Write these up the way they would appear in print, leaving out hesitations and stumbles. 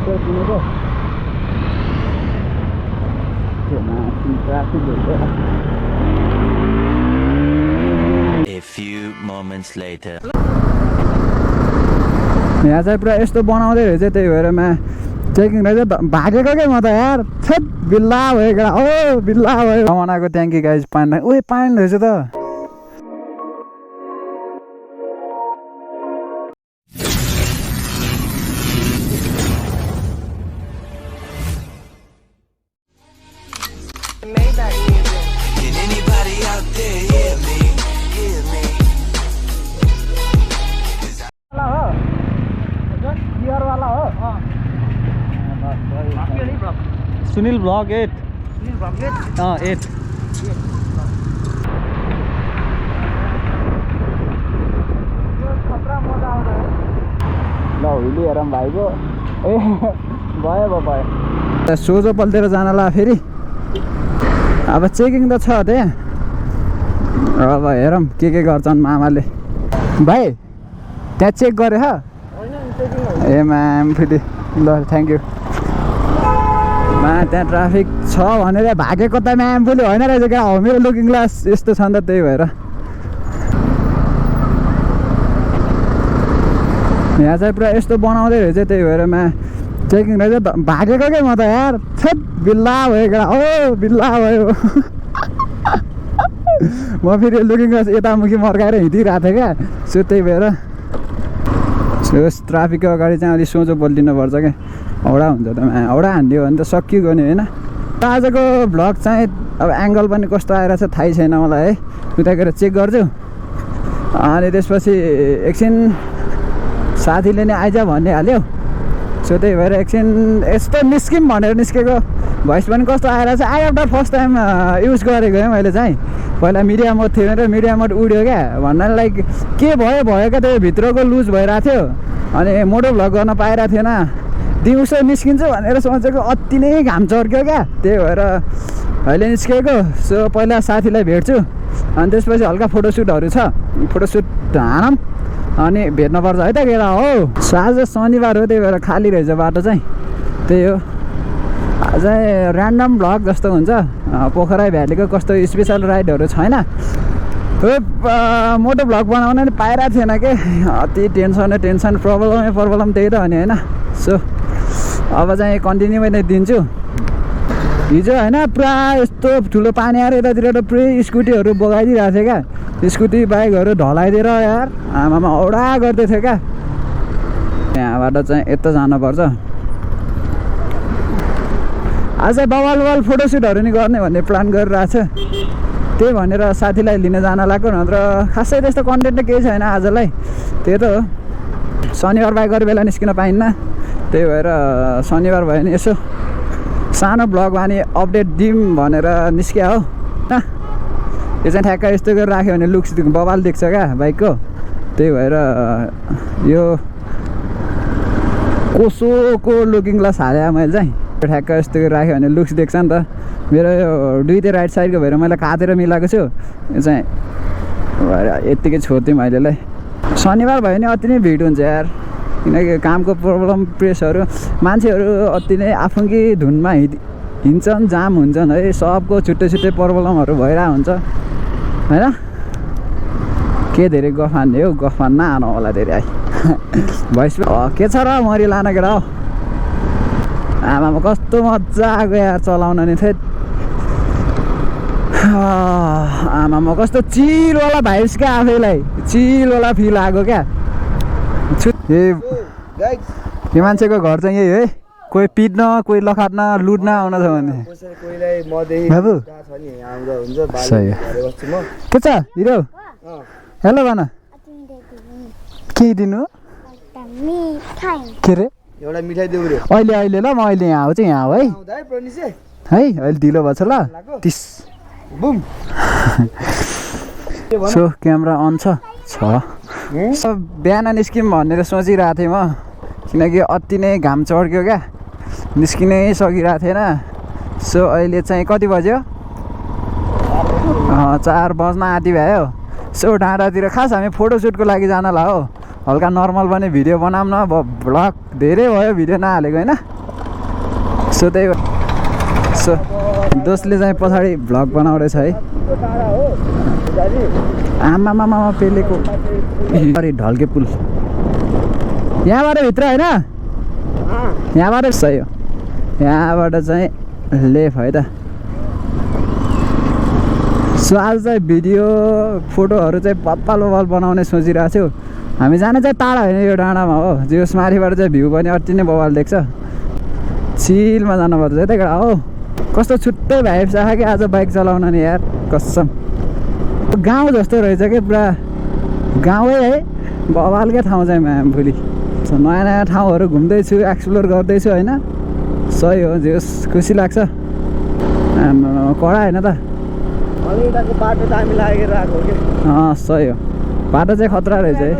तेल किनेको A few moments later. यहाँ चाहिँ पुरा यस्तो बनाउँदै रहेछ त्यही भएर चेकिङ रहेछ भागेको के म त यार छेट बिल्ला भयो ओ बिल्ला भयो कमानाको ट्याङ्की गाइज पानी ओए पानी रहेछ त Can anybody out there hear me? Hear me? Sunil blog 8 8 ल हुइली हेरौँ भाइको ए भयो सोझो पल्टेर जानला फेरि अब चेकिङ त छ त्यहाँ अब हेरौँ के गर्छन् मामाले भाइ त्यहाँ चेक गरे ए म्याम फेरि ल थ्याङ्क यू त्यहाँ ट्राफिक छ भनेर भागेको त म्याम फेरि होइन रहेछ क्या हो मेरो लुकिङ ग्लास यस्तो छ नि त त्यही भएर यहाँ चाहिँ पुरा यस्तो बनाउँदै रहेछ त्यही भएर चेकिङ रहेछ भागेको के म त यार छेट बिल्ला भयो ओ बिल्ला भयो म फेरि लुकिङ ग्लास यतामुखि मर्काएर हिँडिरहेको थिएँ क्या सो त्यही भएर ट्राफिकको अगाडि चाहिँ अलिक सोझो बोलिदिनु पर्छ क्या औडा हुन्छ त औडा हानिदियो भने त सकियो गर्ने होइन आजको भ्लग चाहिँ अब एङ्गल पनि कस्तो आइरहेछ थाहै छैन मलाई है उता गएर चेक गर्छु अनि त्यसपछि एकछिन साथीले नै आइज भन्ने हाल्यो सो त्यही भएर एकछिन यस्तो निस्किम भनेर निस्केको भोइस पनि कस्तो आइरहेछ I after first time use गरेको है मैले चाहिँ पहिला मिडिया मोड थियो र मिडिया मोड उड्यो क्या भन्नाले लाइक के भयो क्या त्यो भित्रको लुज भइरहेको थियो अनि मोटो भ्लग गर्न पाइरहेको थिएन दिउँसो निस्किन्छु भनेर सोचेको अति नै घाम चर्क्यो क्या त्यही भएर अहिले निस्केको सो पहिला साथीलाई भेट्छु अनि त्यसपछि हल्का फोटोसुटहरू छ फोटोसुट हानौँ अनि भेट्नुपर्छ है त केटा हो आज शनिबार हो त्यही भएर खाली रहेछ बाटो चाहिँ त्यही हो आज ऱ्यान्डम भ्लग जस्तो हुन्छ पोखराई भ्यालीको कस्तो स्पेसल राइडहरू छैन मोटो भ्लग बनाउन नि पाइरहेको थिएन कि अति टेन्सन प्रब्लम त्यही त हो नि होइन सो अब चाहिँ कन्टिन्यू मैले दिन्छु हिजो होइन पुरा यस्तो ठुलो पानी आएर यतातिर पुरै स्कुटीहरू बगाइदिइरहेको थियो क्या स्कुटी बाइकहरू ढलाइदिएर यार आमामा औडा गर्दै थियो क्या यहाँबाट चाहिँ यता जानुपर्छ आज बवाल फोटोसुटहरू नि गर्ने भन्ने प्लान गरिरहेको छ त्यही भनेर साथीलाई लिन जान लाग्यो नत्र खासै त्यस्तो कन्टेन्ट त केही छैन आजलाई त्यही त हो शनिबार बाइक गरे बेला निस्किन पाइन्न त्यही भएर शनिबार भयो नि यसो सानो भ्लग अनि अपडेट दिउँ भनेर निस्क्या हो यो चाहिँ ठ्याक्क यस्तो गरेर राख्यो भने लुक्स बवाल देख्छ क्या बाइकको त्यही भएर यो कोसोको लुकिङ ग्लास हाले मैले चाहिँ ठ्याक्क यस्तो गरेर राख्यो भने लुक्स देख्छ नि त मेरो यो दुईटै राइट साइडको भएर मैले काटेर मिलाएको छु यो चाहिँ भएर यत्तिकै छोडिदिउँ अहिलेलाई शनिबार भयो भने अति नै भिड हुन्छ यार किनकि कामको प्रब्लम प्रेसहरू मान्छेहरू अति नै आफुङ्गी धुनमा हिँड्छन् जाम हुन्छन् है सबको छुट्टै प्रब्लमहरू भइरहेको हुन्छ होइन के धेरै गफ हान्ने हो गफ हान्न आउनु होला धेरै आइ भोइस के छ र मरि लान केटा हो आमामा कस्तो मजा आएको यार चलाउन नि थियो आमामा कस्तो चिलवाला भाइब्स क्या आफैलाई चिलवाला फिल आएको क्या यो मान्छेको घर चाहिँ यही है कोही पिट्न कोही लखाट्न लुट्न आउन छ भने बाबु के छ हिरो हेलो भन के दिनु के रे एउटा मिठाई देऊ रे अहिले ल म अहिले यहाँ आउँछु यहाँ हो है अहिले ढिलो भएछ ल 30 बुम सो क्यामेरा अन छ बिहान निस्किम भनेर सोचिरहेको थिएँ म किनकि अति नै घाम चर्क्यो क्या निस्किनै सकिरहेको थिएन सो अहिले चाहिँ कति बज्यो 4 बज्न आँटी भयो सो डाँडातिर खास हामी फोटोसुटको लागि जानला हो हल्का नर्मल पनि भिडियो बनाऊँ न भ्लग धेरै भयो भिडियो नहालेको होइन सो त्यही सो दोस्तले चाहिँ पछाडि भ्लग बनाउँदैछ है आमामामा पेलेको ढल्के पुल यहाँबाट भित्र होइन यहाँबाट सही हो यहाँबाट चाहिँ लेफ्ट है त सो आज चाहिँ भिडियो फोटोहरू चाहिँ बब्बाल बनाउने सोचिरहेको छु हामी जाने चाहिँ टाढा होइन यो डाँडामा हो जस माथिबाट चाहिँ भ्यू पनि अति नै बवाल देख्छ चिलमा जानुपर्छ है त्यही हो कस्तो छुट्टै भाइब छ कि आज बाइक चलाउन नि यार कसम गाउँ जस्तो रहेछ कि पुरा गाउँै है बवालकै ठाउँ चाहिँ भोलि नयाँ नयाँ ठाउँहरू घुम्दैछु एक्सप्लोर गर्दैछु होइन सही हो जस खुसी लाग्छ कडा होइन त बाटो त हामी लागेर आएको हो कि सही हो बाटो चाहिँ खतरा रहेछ है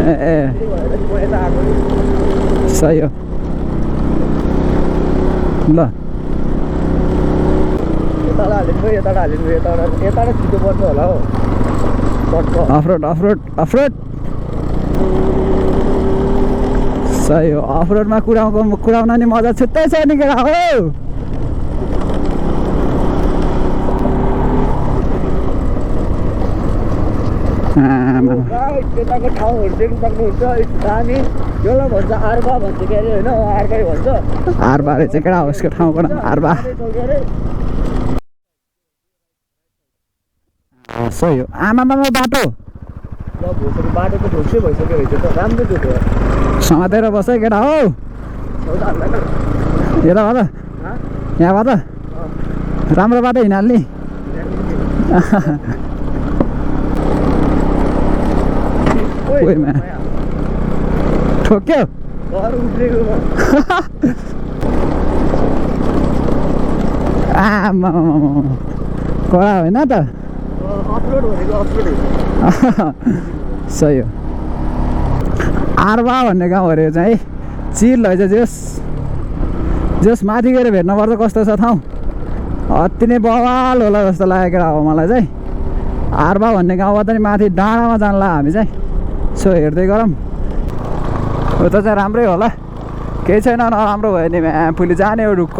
ए सही हो ल छिटो पर्छ होला हो अफरोड सही हो अफरोडमा कुदाउन नि मजा छुट्टै छ नि केटा हो त्यताको ठाउँहरू देख्नु सक्नुहुन्छ दामी यसलाई भन्छ आर्बा भन्छ के अरे होइन आर्बै भन्छ आर्बा रहेछ केटा हो यसको ठाउँको नाम आर्बा सही हो आमामा बाटो बाटो त ढोक्सै भइसक्यो है त्यो त राम्रो थियो त्यो समातेर बस है केटा हो यता भए त यहाँबाट राम्रो बाटो हिँडिहाल्ने ठोक्यो आमा कडा होइन त सही हो आर्बा भन्ने गाउँ अरे चाहिँ चिल रहेछ जस माथि गएर भेट्नुपर्छ कस्तो छ ठाउँ अति नै बवाल होला जस्तो लागेको हो मलाई चाहिँ आर्बा भन्ने गाउँबाट नि माथि डाँडामा जानला हामी चाहिँ सो हेर्दै गरौँ उता चाहिँ राम्रै होला केही छैन नराम्रो भयो नि आफूले जाने हो ढुक्क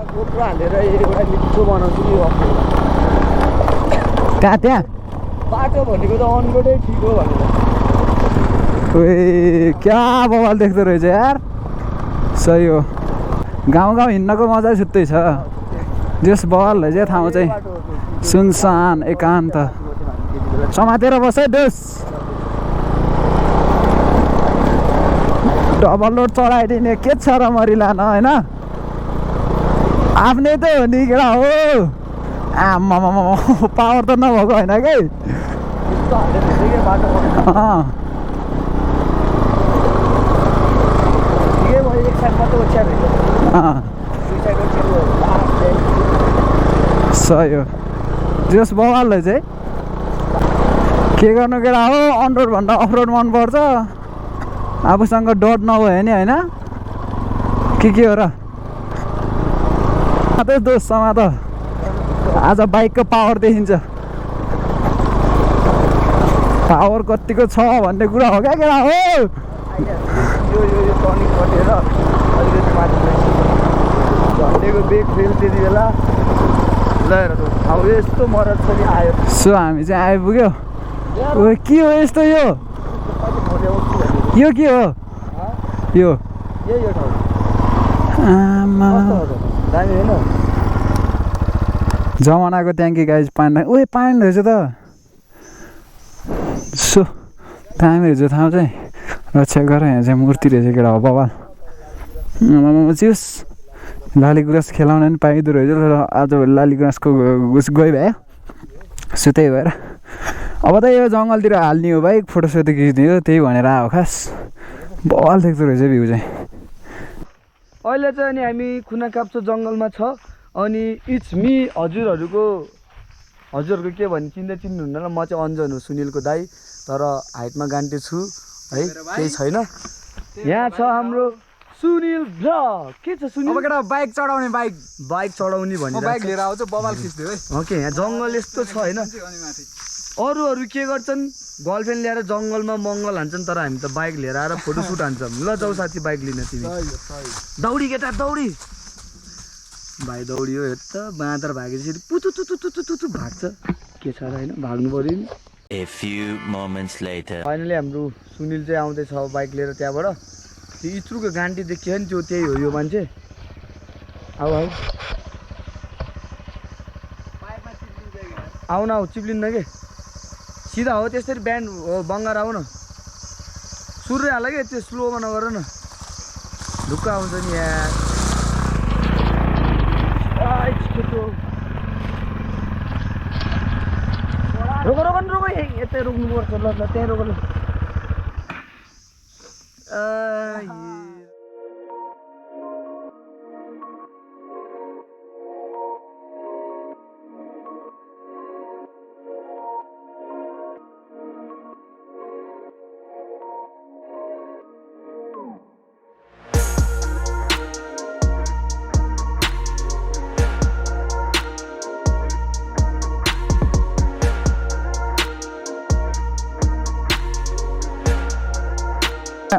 GoPro हालेर एउटा भिडियो बनाउँछु नि त्यहाँ बाटो भनेको त अनरोडै ठिक हो भनेर क्या बवाल देख्दो रहेछ यार सही हो गाउँ हिँड्नको मजा छुट्टै छ जस बवाल रहेछ ठाउँ चाहिँ सुनसान एकान्त समातेर बस है दोस डबल लोड चढाइदिने के छ र मरिलान होइन आफ्नै त हो नि केटा हो आमा पावर त नभएको होइन कि सही हो जस बवाल रहेछ है के गर्नु केटा हो अनरोड भन्दा अफरोड मनपर्छ आफूसँग डट नभयो नि होइन के हो र दोस्तसँग त आज बाइकको पावर देखिन्छ पावर कतिको छ भन्ने कुरा हो क्या केटा हो झन्डेको बेग फेल त्यति बेला लिएर अब यस्तो मरद पनि आयो सो हामी चाहिँ आइपुग्यो के हो यस्तो यो के हो यो आमा दामी होइन जमानाको ट्याङ्की गाइज पानी पानी रहेछ त सो दामी रहेछ ठाउँ चाहिँ रक्षा गर यहाँ चाहिँ मूर्ति रहेछ केटा हो बवाल चियोस् लाली गुराँस खेलाउन पनि पाइँदो रहेछ र आज लाली गुराँसको गयो भयो सो त्यही भएर अब त यो जङ्गलतिर हाल्ने हो बाइक फोटो सोटो खिच्ने हो त्यही भनेर आयो खास बवाल देख्दो रहेछ भ्यू चाहिँ अहिले चाहिँ अनि हामी खुना काप्चो जङ्गलमा छ अनि इट्स मी हजुरहरूको के भन्ने चिन्नुहुन्न र म चाहिँ अन्जन हो सुनिलको दाइ तर हाइटमा गान्टे छु है केही छैन यहाँ छ हाम्रो सुनिल भ्लग के छ सुनिल अब केटा बाइक चढाउने बाइक चढाउने भने बाइक लिएर आउँछु बवाल खिच्दियो है ओके यहाँ जङ्गल यस्तो छ होइन अरूहरू के गर्छन् गर्लफ्रेन्ड ल्याएर जङ्गलमा मङ्गल हान्छन् तर हामी त बाइक लिएर आएर फोटोसुट हान्छौँ ल जाऊ साथी बाइक लिन तिमी दौडी केटा दौडी भाइ दौडियो हेर्छ बाँदर भागेपछि पुतु भाग्छ के छ र होइन भाग्नु पर्यो नि A few moments later. Finally हाम्रो सुनिल चाहिँ आउँदैछ बाइक लिएर त्यहाँबाट त्यो इत्रुको गान्टी देखियो नि त्यो त्यही हो यो मान्छे आऊ आऊ आउन आऊ चिप्लिन्न के सिधा हो त्यसरी बिहान हो बङ्गार आऊ न सुर्रे हाल के त्यो स्लोमा नगर न ढुक्क आउँछ नि यार रोक यतै रोक्नुपर्छ ल त्यहीँ रोक ल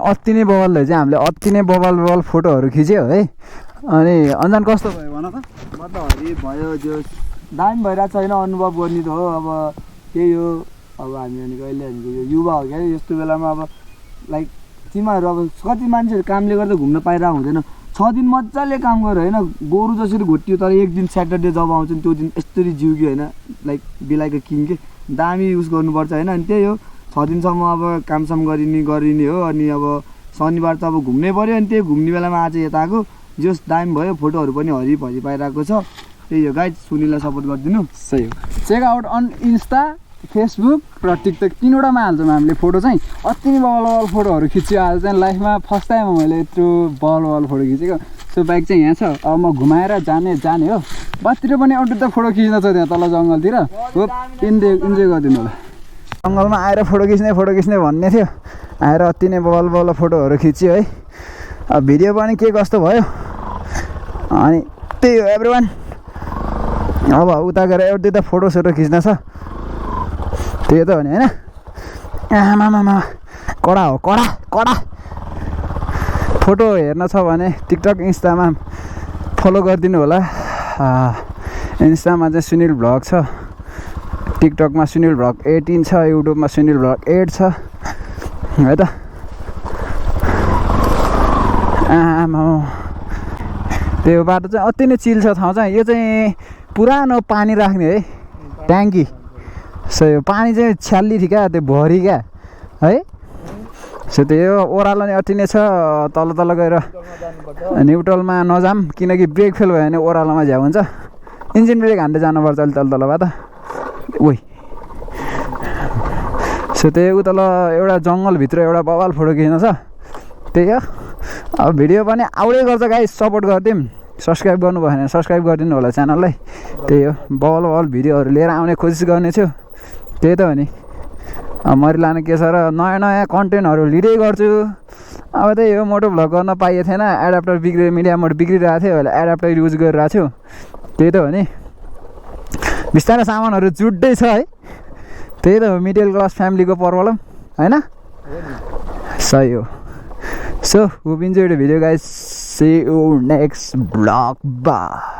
अति नै बवालले चाहिँ हामीले अति नै बवाल फोटोहरू खिच्यो है अनि अन्जान कस्तो भयो भन त म त हरि भयो जो दामी भइरहेको छैन अनुभव गर्ने त हो अब त्यही हो अब हामी भनेको अहिले भनेको यो युवा हो क्या यस्तो बेलामा अब लाइक तिमीहरू अब कति मान्छेहरू कामले गर्दा घुम्न पाइरहेको हुँदैन 6 दिन मजाले काम गर्यो होइन गोरु जसरी घोटियो तर एक दिन स्याटरडे जब आउँछन् त्यो दिन यस्तरी जिउग्यो होइन लाइक बिलाइको किङ के दामी युज गर्नुपर्छ होइन अनि त्यही हो 6 दिनसम्म अब कामसाम गरिने हो अनि अब शनिबार त अब घुम्नै पऱ्यो अनि त्यही घुम्ने बेलामा आज यता आएको जस दामी भयो फोटोहरू पनि हरिभरि पाइरहेको छ त्यही हो गाइज सुनिललाई सपोर्ट गरिदिनु सही हो check out on Insta Facebook र टिकटक तीनवटामा हाल्छौँ हामीले फोटो चाहिँ अति नै बवाल फोटोहरू खिच्यो आज चाहिँ लाइफमा फर्स्ट टाइम मैले यत्रो बवाल फोटो खिचेको सो बाइक चाहिँ यहाँ छ अब म घुमाएर जाने हो बसतिर पनि एउटा त फोटो खिच्न छ त्यहाँ तल जङ्गलतिर हो इन्जोय गरिदिनु होला जङ्गलमा आएर फोटो खिच्ने भन्ने थियो आएर अति नै बवाल फोटोहरू खिच्यो है अब भिडियो पनि के कस्तो भयो अनि त्यही हो एभ्रिवान अब उता गएर एउटा दुईवटा फोटोसोटो खिच्न छ त्यही त हो नि होइन आमामा कडा हो कडा फोटो हेर्न छ भने टिकटक इन्स्टामा फलो गरिदिनु होला इन्स्टामा चाहिँ सुनिल भ्लग छ टिकटकमा सुनिल भ्लग 18 छ युट्युबमा सुनिल भ्लग 8 छ है त आमा त्यो बाटो चाहिँ अति नै चिल छ ठाउँ चाहिँ यो चाहिँ पुरानो पानी राख्ने है ट्याङ्की सो यो पानी चाहिँ छ्याल्ली थियो क्या त्यो भरि क्या है सो त्यो ओह्रालो नि अति नै छ तल गएर न्युट्रलमा नजाम किनकि ब्रेक फेल भयो भने ओह्रालोमा झ्याउ हुन्छ इन्जिन ब्रेक हान्दै जानुपर्छ अलि तलबाट ओइ सो त्यही उतल एउटा जङ्गलभित्र एउटा बवाल फोटो खिच्न छ त्यही हो अब भिडियो पनि आउँदै गर्छ गाइस सपोर्ट गरिदिउँ सब्सक्राइब गर्नुभयो भने सब्सक्राइब गरिदिनु होला च्यानललाई त्यही हो बवाल भिडियोहरू लिएर आउने कोसिस गर्नेछु त्यही त हो नि मैले लाने के छ र नयाँ कन्टेन्टहरू लिँदै गर्छु अब त्यही हो मोटो भ्लग गर्न पाइएको थिएन एडाप्टर मिडिया मोड बिग्रिरहेको थियो अहिले एडाप्टर युज गरिरहेको छु त्यही त हो नि बिस्तारै सामानहरू जुट्दै छ है त्यही त हो मिडल क्लास फ्यामिलीको प्रब्लम होइन सही हो so hope enjoy the video guys see you next vlog bye